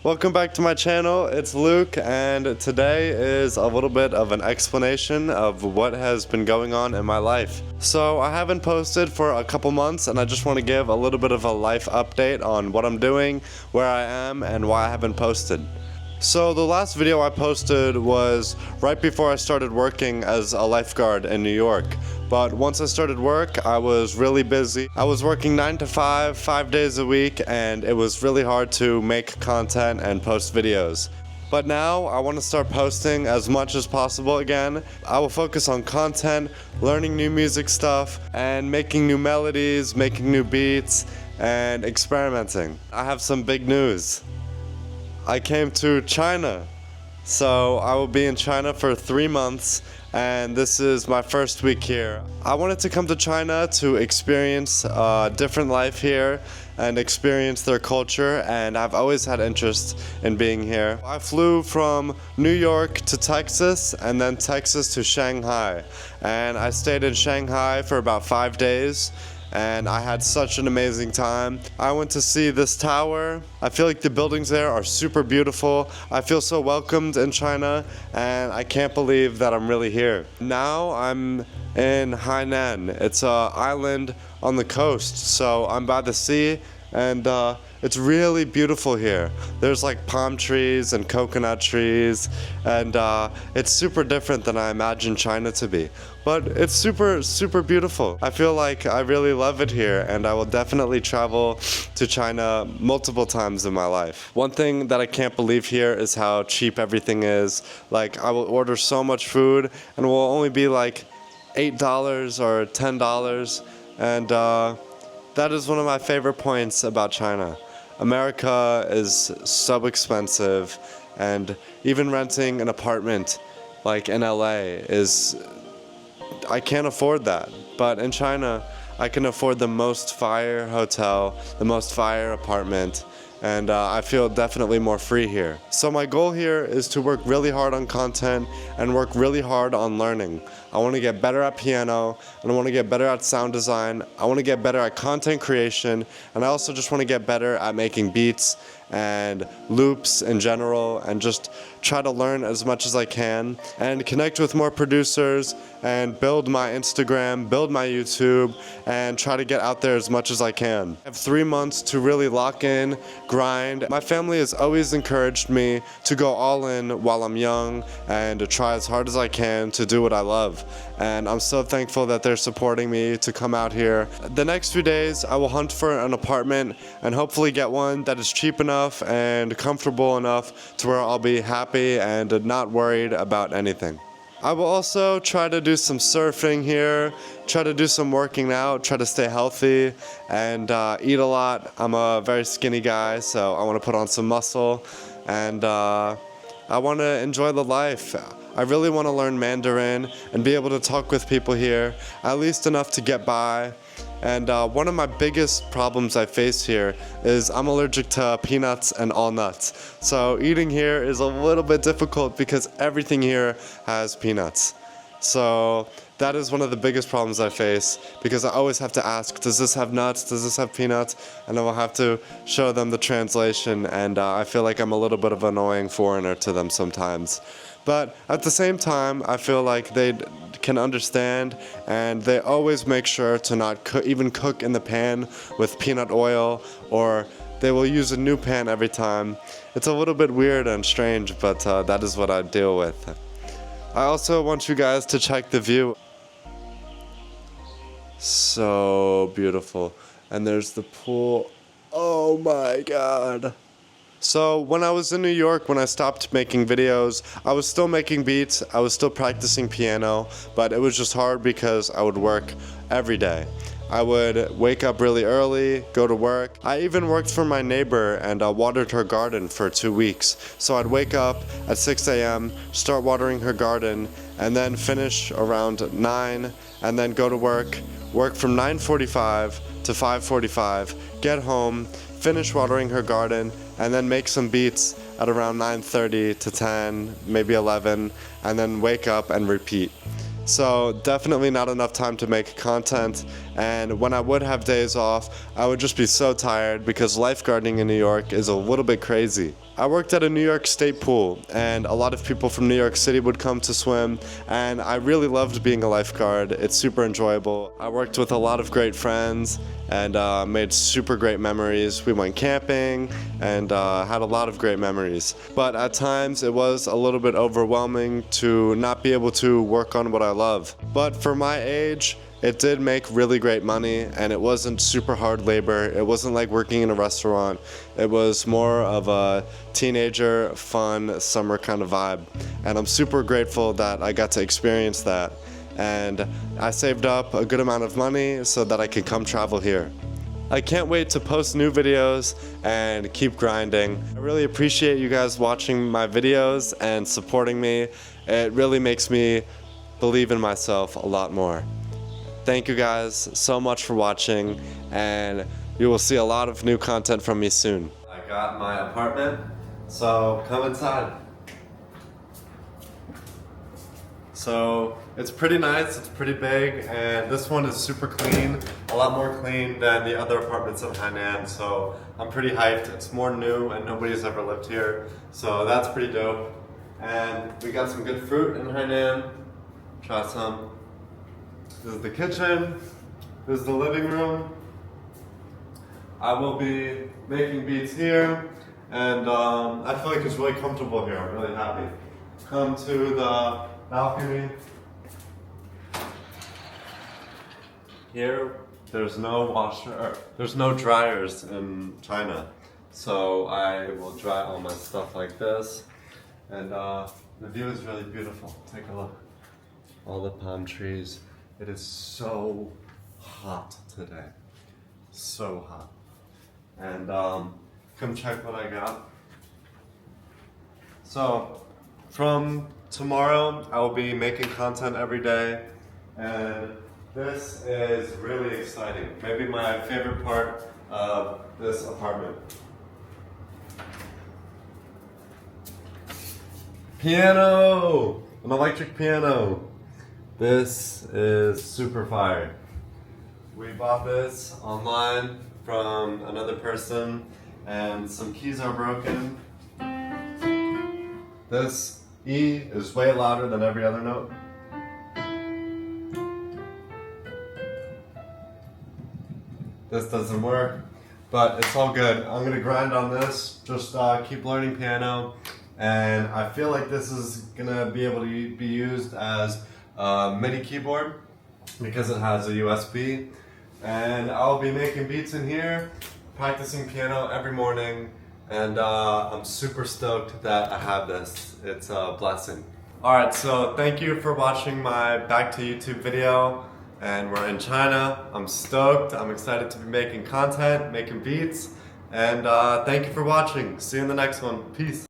Welcome back to my channel. It's Luke, and today is a little bit of an explanation of what has been going on in my life. So I haven't posted for a couple months, and I just want to give a little bit of a life update on what I'm doing, where I am, and why I haven't posted. So the last video I posted was right before I started working as a lifeguard in New York. But once I started work, I was really busy. I was working 9 to 5, 5 days a week, and it was really hard to make content and post videos. But now I want to start posting as much as possible again. I will focus on content, learning new music stuff, and making new melodies, making new beats, and experimenting. I have some big news. I came to China. So I will be in China for 3 months, and this is my first week here. I wanted to come to China to experience a different life here and experience their culture, and I've always had interest in being here. I flew from New York to Texas and then Texas to Shanghai, and I stayed in Shanghai for about 5 days. And I had such an amazing time. I went to see this tower. I feel like the buildings there are super beautiful. I feel so welcomed in China, and I can't believe that I'm really here. Now I'm in Hainan. It's an island on the coast, so I'm by the sea, and it's really beautiful here. There's like palm trees and coconut trees, and it's super different than I imagined China to be. But it's super beautiful. I feel like I really love it here, and I will definitely travel to China multiple times in my life. One thing that I can't believe here is how cheap everything is. Like, I will order so much food, and it will only be like $8 or $10, and that is one of my favorite points about China. America is so expensive, and even renting an apartment like in LA I can't afford that. But in China, I can afford the most fire hotel, the most fire apartment, and I feel definitely more free here. So my goal here is to work really hard on content and work really hard on learning. I want to get better at piano, and I want to get better at sound design. I want to get better at content creation, and I also just want to get better at making beats and loops in general, and just try to learn as much as I can and connect with more producers and build my Instagram, build my YouTube, and try to get out there as much as I can. I have 3 months to really lock in, grind. My family has always encouraged me to go all in while I'm young and to try as hard as I can to do what I love. And I'm so thankful that they're supporting me to come out here. The next few days I will hunt for an apartment and hopefully get one that is cheap enough and comfortable enough to where I'll be happy and not worried about anything. I will also try to do some surfing here, try to do some working out, try to stay healthy, and eat a lot. I'm a very skinny guy, so I want to put on some muscle, and I want to enjoy the life. I really want to learn Mandarin and be able to talk with people here, at least enough to get by. And one of my biggest problems I face here is I'm allergic to peanuts and all nuts. So eating here is a little bit difficult because everything here has peanuts. So that is one of the biggest problems I face, because I always have to ask, does this have nuts? Does this have peanuts? And I will have to show them the translation, and I feel like I'm a little bit of an annoying foreigner to them sometimes. But at the same time, I feel like they can understand, and they always make sure to not even cook in the pan with peanut oil, or they will use a new pan every time. It's a little bit weird and strange, but that is what I deal with. I also want you guys to check the view. So beautiful. And there's the pool. Oh my God. So when I was in New York, when I stopped making videos, I was still making beats, I was still practicing piano, but it was just hard because I would work every day. I would wake up really early, go to work. I even worked for my neighbor and watered her garden for 2 weeks. So I'd wake up at 6 a.m., start watering her garden, and then finish around 9, and then go to work from 9:45 to 5:45, get home, finish watering her garden, and then make some beats at around 9:30 to 10, maybe 11, and then wake up and repeat. So definitely not enough time to make content, and when I would have days off, I would just be so tired because lifeguarding in New York is a little bit crazy. I worked at a New York State pool, and a lot of people from New York City would come to swim, and I really loved being a lifeguard. It's super enjoyable. I worked with a lot of great friends and made super great memories. We went camping and had a lot of great memories. But at times it was a little bit overwhelming to not be able to work on what I love. But for my age, it did make really great money, and it wasn't super hard labor. It wasn't like working in a restaurant. It was more of a teenager, fun, summer kind of vibe. And I'm super grateful that I got to experience that. And I saved up a good amount of money so that I could come travel here. I can't wait to post new videos and keep grinding. I really appreciate you guys watching my videos and supporting me. It really makes me believe in myself a lot more. Thank you guys so much for watching, and you will see a lot of new content from me soon. I got my apartment, so come inside. So it's pretty nice, it's pretty big, and this one is super clean, a lot more clean than the other apartments in Hainan, so I'm pretty hyped. It's more new and nobody's ever lived here, so that's pretty dope. And we got some good fruit in Hainan. Try some. This is the kitchen, this is the living room. I will be making beats here, and I feel like it's really comfortable here. I'm really happy. Come to the balcony. Here, there's no washer, there's no dryers in China, so I will dry all my stuff like this. And the view is really beautiful. Take a look. All the palm trees. It is so hot today. So hot. And come check what I got. So, from tomorrow, I will be making content every day. And this is really exciting. Maybe my favorite part of this apartment. Piano! An electric piano. This is super fire. We bought this online from another person, and some keys are broken. This E is way louder than every other note. This doesn't work, but it's all good. I'm gonna grind on this, just keep learning piano, and I feel like this is gonna be able to be used as a MIDI keyboard because it has a USB, and I'll be making beats in here, practicing piano every morning, and I'm super stoked that I have this. It's a blessing. Alright, so thank you for watching my back to YouTube video, and we're in China. I'm stoked. I'm excited to be making content, making beats, and thank you for watching. See you in the next one. Peace.